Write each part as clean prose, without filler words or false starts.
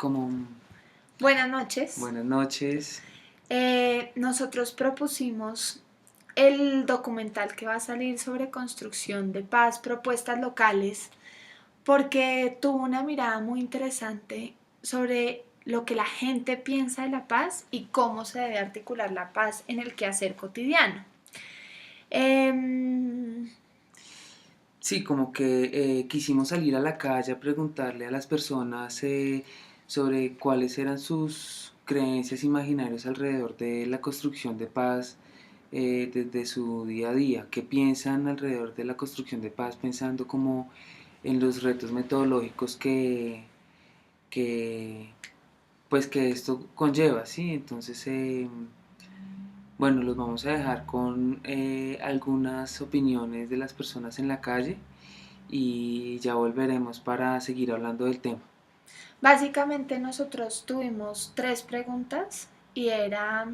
como Buenas noches. buenas noches. Nosotros propusimos el documental que va a salir sobre construcción de paz, propuestas locales, porque tuvo una mirada muy interesante sobre lo que la gente piensa de la paz y cómo se debe articular la paz en el quehacer cotidiano. Em, Sí, como que quisimos salir a la calle a preguntarle a las personas sobre cuáles eran sus creencias imaginarias alrededor de la construcción de paz desde su día a día. ¿Qué piensan alrededor de la construcción de paz? Pensando como en los retos metodológicos que, pues que esto conlleva, ¿sí? Entonces, bueno, los vamos a dejar con algunas opiniones de las personas en la calle y ya volveremos para seguir hablando del tema. Básicamente nosotros tuvimos tres preguntas y era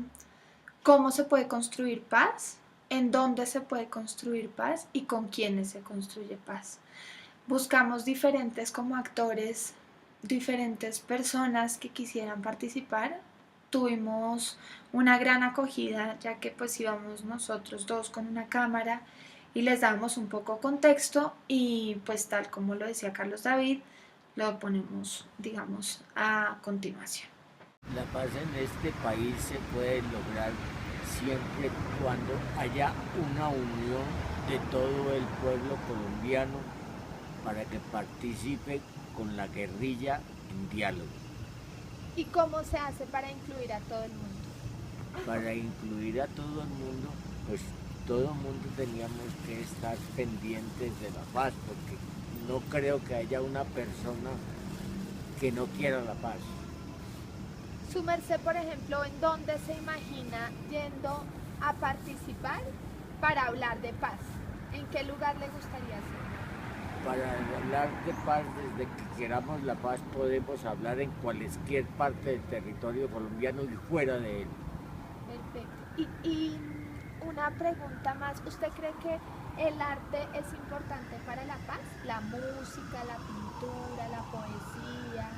cómo se puede construir paz, en dónde se puede construir paz y con quiénes se construye paz. Buscamos diferentes como actores, diferentes personas que quisieran participar. Tuvimos una gran acogida ya que pues íbamos nosotros dos con una cámara y les damos un poco contexto y pues tal como lo decía Carlos David, lo ponemos digamos a continuación. La paz en este país se puede lograr siempre cuando haya una unión de todo el pueblo colombiano para que participe con la guerrilla en diálogo. ¿Y cómo se hace para incluir a todo el mundo? Para incluir a todo el mundo, pues todo el mundo teníamos que estar pendientes de la paz, porque no creo que haya una persona que no quiera la paz. Su merced, por ejemplo, ¿en dónde se imagina yendo a participar para hablar de paz? ¿En qué lugar le gustaría ser? Para hablar de paz, desde que queramos la paz, podemos hablar en cualquier parte del territorio colombiano y fuera de él. Perfecto. Y una pregunta más, ¿usted cree que el arte es importante para la paz? La música, la pintura, la poesía.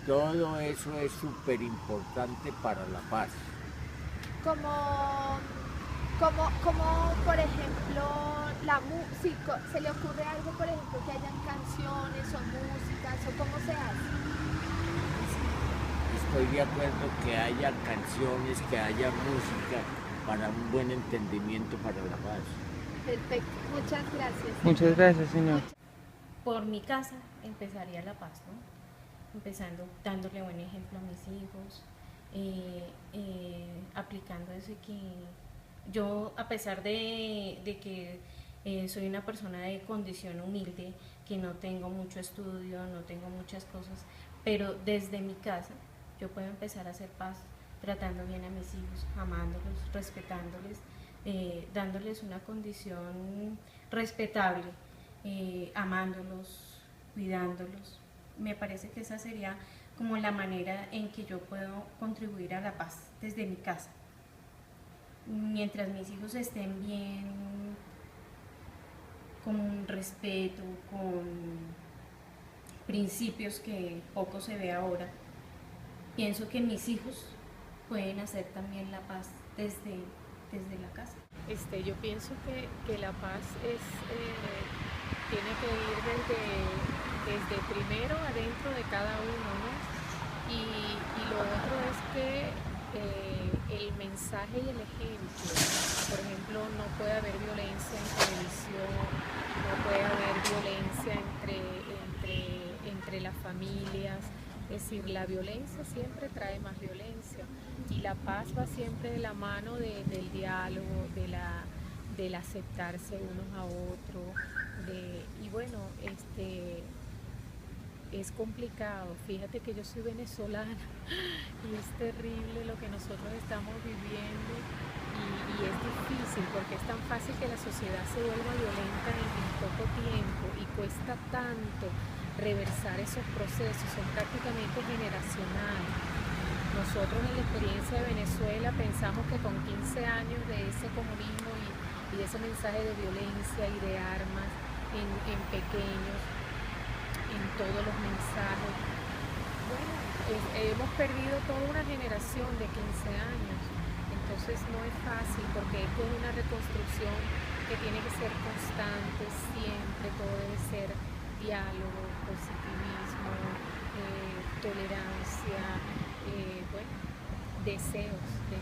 Todo eso es súper importante para la paz. Como por ejemplo, la música, ¿se le ocurre algo, por ejemplo, que hayan canciones o músicas o cómo se hace? Estoy de acuerdo que haya canciones, que haya música para un buen entendimiento para la paz. Perfecto, muchas gracias. Muchas gracias, señor. Por mi casa empezaría la paz, ¿no? Empezando dándole buen ejemplo a mis hijos, aplicando eso que yo, a pesar de que soy una persona de condición humilde, que no tengo mucho estudio, no tengo muchas cosas, pero desde mi casa yo puedo empezar a hacer paz tratando bien a mis hijos, amándolos, respetándoles, dándoles una condición respetable, amándolos, cuidándolos. Me parece que esa sería como la manera en que yo puedo contribuir a la paz desde mi casa. Mientras mis hijos estén bien, con respeto, con principios que poco se ve ahora, pienso que mis hijos pueden hacer también la paz desde la casa. Yo pienso que la paz tiene que ir desde primero adentro de cada uno, ¿no? Y lo otro es que el mensaje y el ejemplo, por ejemplo, no puede haber violencia en televisión, no puede haber violencia entre las familias, es decir, la violencia siempre trae más violencia y la paz va siempre de la mano del diálogo, del aceptarse unos a otros, y bueno, es complicado. Fíjate que yo soy venezolana y es terrible lo que nosotros estamos viviendo y es difícil porque es tan fácil que la sociedad se vuelva violenta en poco tiempo y cuesta tanto reversar esos procesos, son prácticamente generacionales. Nosotros en la experiencia de Venezuela pensamos que con 15 años de ese comunismo y de ese mensaje de violencia y de armas en pequeños, en todos los mensajes, bueno, hemos perdido toda una generación de 15 años. Entonces no es fácil porque esto es una reconstrucción que tiene que ser constante, siempre todo debe ser diálogo, positivismo, tolerancia, bueno, deseos de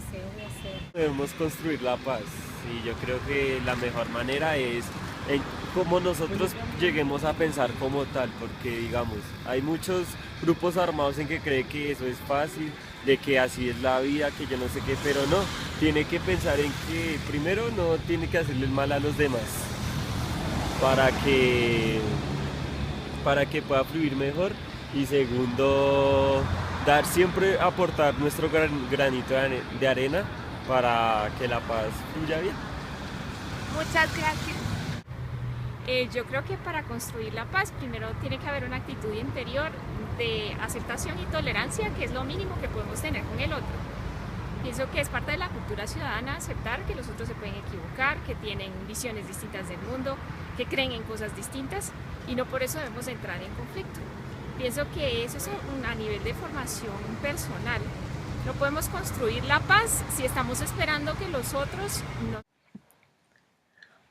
hacer. Debemos construir la paz y yo creo que la mejor manera es en cómo nosotros lleguemos a pensar como tal, porque digamos, hay muchos grupos armados en que creen que eso es fácil, de que así es la vida, que yo no sé qué, pero no, tiene que pensar en que primero no tiene que hacerle el mal a los demás para que, para que pueda fluir mejor y segundo, dar siempre aportar nuestro granito de arena para que la paz fluya bien. Muchas gracias. Yo creo que para construir la paz primero tiene que haber una actitud interior de aceptación y tolerancia, que es lo mínimo que podemos tener con el otro. Pienso que es parte de la cultura ciudadana aceptar que los otros se pueden equivocar, que tienen visiones distintas del mundo, que creen en cosas distintas y no por eso debemos entrar en conflicto. Pienso que eso es a nivel de formación personal. No podemos construir la paz si estamos esperando que los otros no.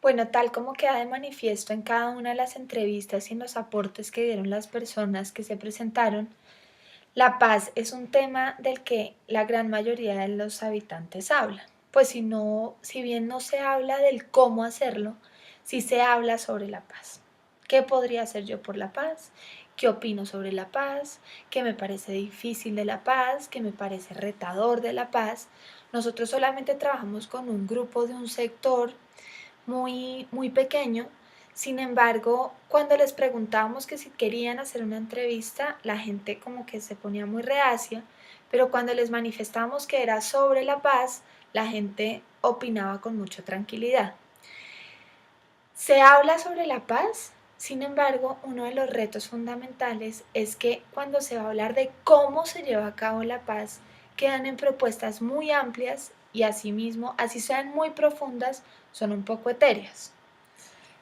Bueno, tal como queda de manifiesto en cada una de las entrevistas y en los aportes que dieron las personas que se presentaron, la paz es un tema del que la gran mayoría de los habitantes hablan. Pues si bien no se habla del cómo hacerlo, sí se habla sobre la paz. ¿Qué podría hacer yo por la paz? ¿Qué opino sobre la paz? ¿Qué me parece difícil de la paz? ¿Qué me parece retador de la paz? Nosotros solamente trabajamos con un grupo de un sector muy pequeño. Sin embargo, cuando les preguntábamos que si querían hacer una entrevista, la gente como que se ponía muy reacia, pero cuando les manifestábamos que era sobre la paz, la gente opinaba con mucha tranquilidad. Se habla sobre la paz, sin embargo, uno de los retos fundamentales es que cuando se va a hablar de cómo se lleva a cabo la paz, quedan en propuestas muy amplias y asimismo, así sean muy profundas, son un poco etéreas.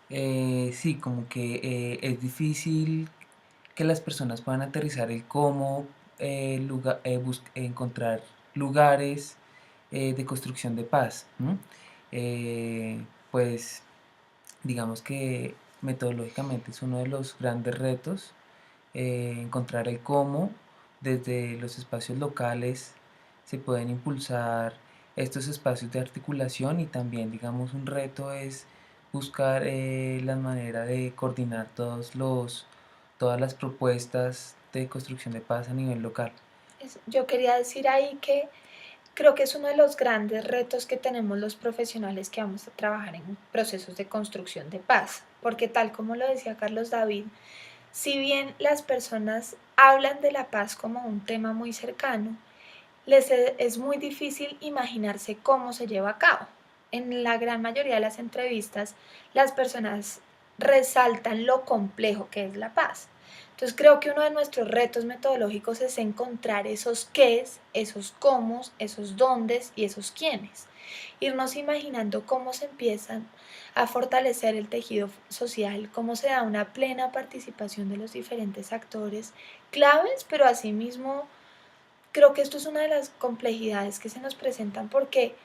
Sí, como que es difícil que las personas puedan aterrizar el cómo encontrar lugares de construcción de paz. Pues digamos que metodológicamente es uno de los grandes retos, encontrar el cómo desde los espacios locales se pueden impulsar estos espacios de articulación y también digamos un reto es buscar la manera de coordinar todas las propuestas de construcción de paz a nivel local. Yo quería decir ahí que creo que es uno de los grandes retos que tenemos los profesionales que vamos a trabajar en procesos de construcción de paz, porque tal como lo decía Carlos David, si bien las personas hablan de la paz como un tema muy cercano, es muy difícil imaginarse cómo se lleva a cabo. En la gran mayoría de las entrevistas, las personas resaltan lo complejo que es la paz. Entonces creo que uno de nuestros retos metodológicos es encontrar esos qués, esos cómo, esos dóndes y esos quiénes. Irnos imaginando cómo se empiezan a fortalecer el tejido social, cómo se da una plena participación de los diferentes actores claves, pero asimismo creo que esto es una de las complejidades que se nos presentan porque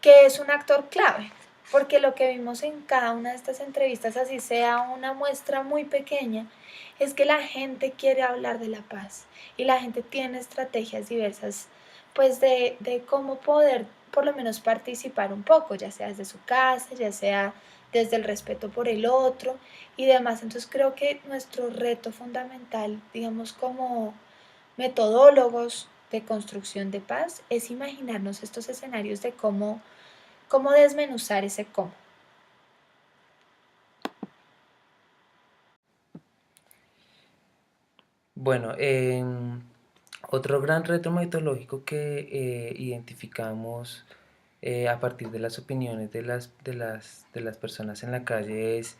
¿qué es un actor clave? Porque lo que vimos en cada una de estas entrevistas, así sea una muestra muy pequeña, es que la gente quiere hablar de la paz y la gente tiene estrategias diversas pues de cómo poder por lo menos participar un poco, ya sea desde su casa, ya sea desde el respeto por el otro y demás. Entonces creo que nuestro reto fundamental, digamos como metodólogos de construcción de paz, es imaginarnos estos escenarios de cómo desmenuzar ese cómo. Bueno, otro gran reto metodológico que identificamos a partir de las opiniones de las personas en la calle es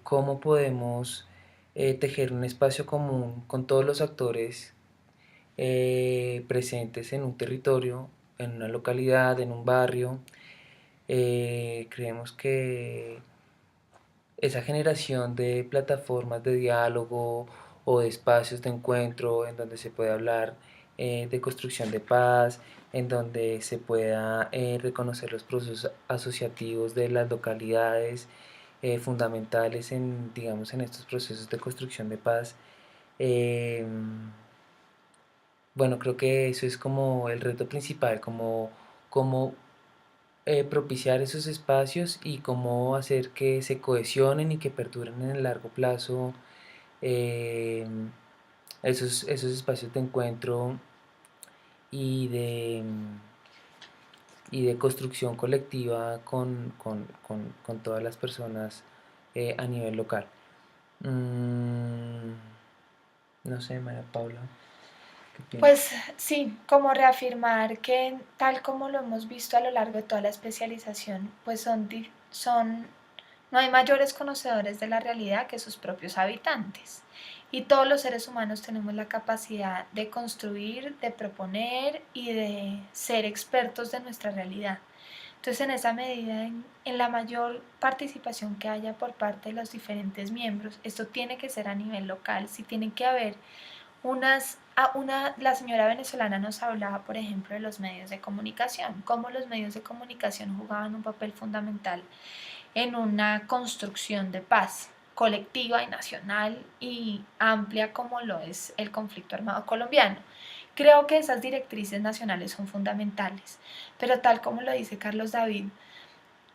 cómo podemos tejer un espacio común con todos los actores presentes en un territorio, en una localidad, en un barrio. Creemos que esa generación de plataformas de diálogo o de espacios de encuentro en donde se pueda hablar de construcción de paz, en donde se pueda reconocer los procesos asociativos de las localidades fundamentales en, digamos, en estos procesos de construcción de paz. Eh, bueno, creo que eso es como el reto principal, como propiciar esos espacios y cómo hacer que se cohesionen y que perduren en el largo plazo eh, esos espacios de encuentro y de construcción colectiva con todas las personas a nivel local. Mm, no sé, María Paula, ¿qué piensas? Pues sí, como reafirmar que tal como lo hemos visto a lo largo de toda la especialización, pues no hay mayores conocedores de la realidad que sus propios habitantes. Y todos los seres humanos tenemos la capacidad de construir, de proponer y de ser expertos de nuestra realidad. Entonces, en esa medida, en la mayor participación que haya por parte de los diferentes miembros, esto tiene que ser a nivel local, sí tienen que haber la señora venezolana nos hablaba, por ejemplo, de los medios de comunicación, cómo los medios de comunicación jugaban un papel fundamental en una construcción de paz colectiva y nacional y amplia como lo es el conflicto armado colombiano. Creo que esas directrices nacionales son fundamentales, pero tal como lo dice Carlos David,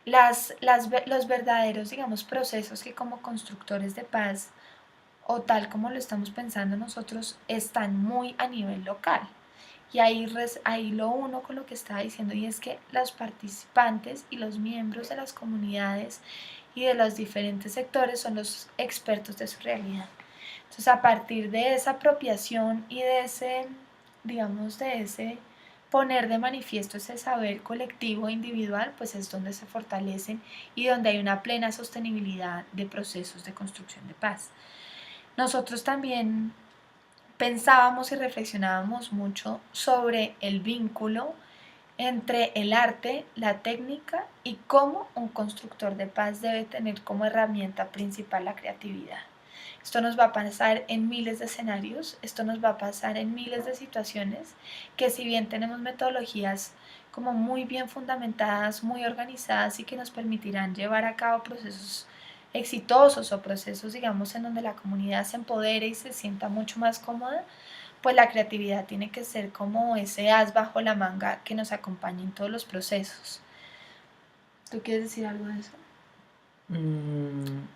los verdaderos, digamos, procesos que como constructores de paz o tal como lo estamos pensando nosotros, están muy a nivel local. Y ahí lo uno con lo que estaba diciendo, y es que los participantes y los miembros de las comunidades y de los diferentes sectores son los expertos de su realidad. Entonces, a partir de esa apropiación y de ese, digamos, de ese poner de manifiesto ese saber colectivo e individual, pues es donde se fortalecen y donde hay una plena sostenibilidad de procesos de construcción de paz. Nosotros también pensábamos y reflexionábamos mucho sobre el vínculo entre el arte, la técnica y cómo un constructor de paz debe tener como herramienta principal la creatividad. Esto nos va a pasar en miles de escenarios, esto nos va a pasar en miles de situaciones que si bien tenemos metodologías como muy bien fundamentadas, muy organizadas y que nos permitirán llevar a cabo procesos exitosos o procesos, digamos, en donde la comunidad se empodere y se sienta mucho más cómoda, pues la creatividad tiene que ser como ese as bajo la manga que nos acompañe en todos los procesos. ¿Tú quieres decir algo de eso? Mm,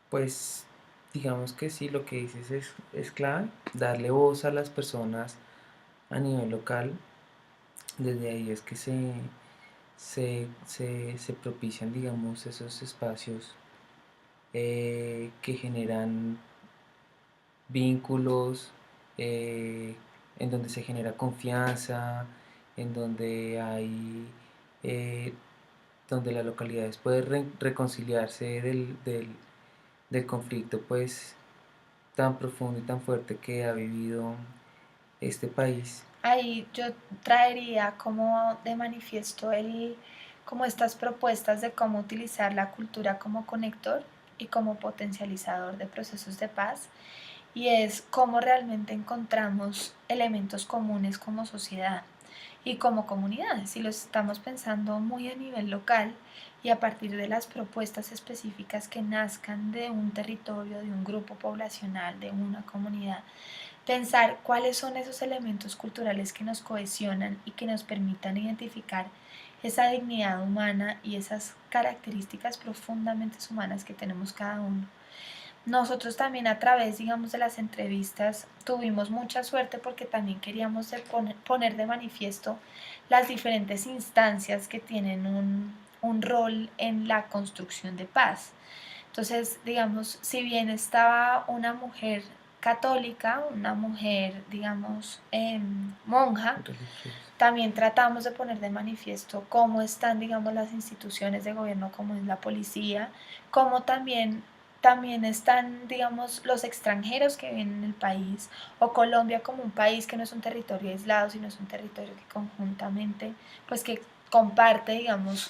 pues digamos que sí, lo que dices es clave, darle voz a las personas a nivel local. Desde ahí es que se propician, digamos, esos espacios que generan vínculos, eh, en donde se genera confianza, en donde eh, donde las localidades pueden reconciliarse del conflicto pues tan profundo y tan fuerte que ha vivido este país. Ahí yo traería como de manifiesto como estas propuestas de cómo utilizar la cultura como conector y como potencializador de procesos de paz, y es cómo realmente encontramos elementos comunes como sociedad y como comunidades, y lo estamos pensando muy a nivel local y a partir de las propuestas específicas que nazcan de un territorio, de un grupo poblacional, de una comunidad, pensar cuáles son esos elementos culturales que nos cohesionan y que nos permitan identificar esa dignidad humana y esas características profundamente humanas que tenemos cada uno. Nosotros también a través, digamos, de las entrevistas tuvimos mucha suerte porque también queríamos poner de manifiesto las diferentes instancias que tienen un rol en la construcción de paz. Entonces, digamos, si bien estaba una mujer católica, una mujer, digamos, monja, también tratamos de poner de manifiesto cómo están, digamos, las instituciones de gobierno, como es la policía, cómo también están, digamos, los extranjeros que viven en el país, o Colombia como un país que no es un territorio aislado, sino es un territorio que conjuntamente, pues que comparte, digamos,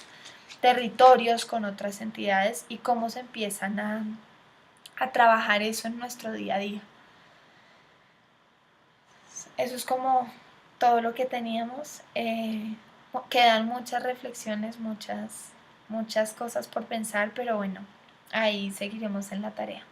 territorios con otras entidades y cómo se empiezan a trabajar eso en nuestro día a día. eso es como todo lo que teníamos. Quedan muchas reflexiones, muchas cosas por pensar, pero bueno, ahí seguiremos en la tarea.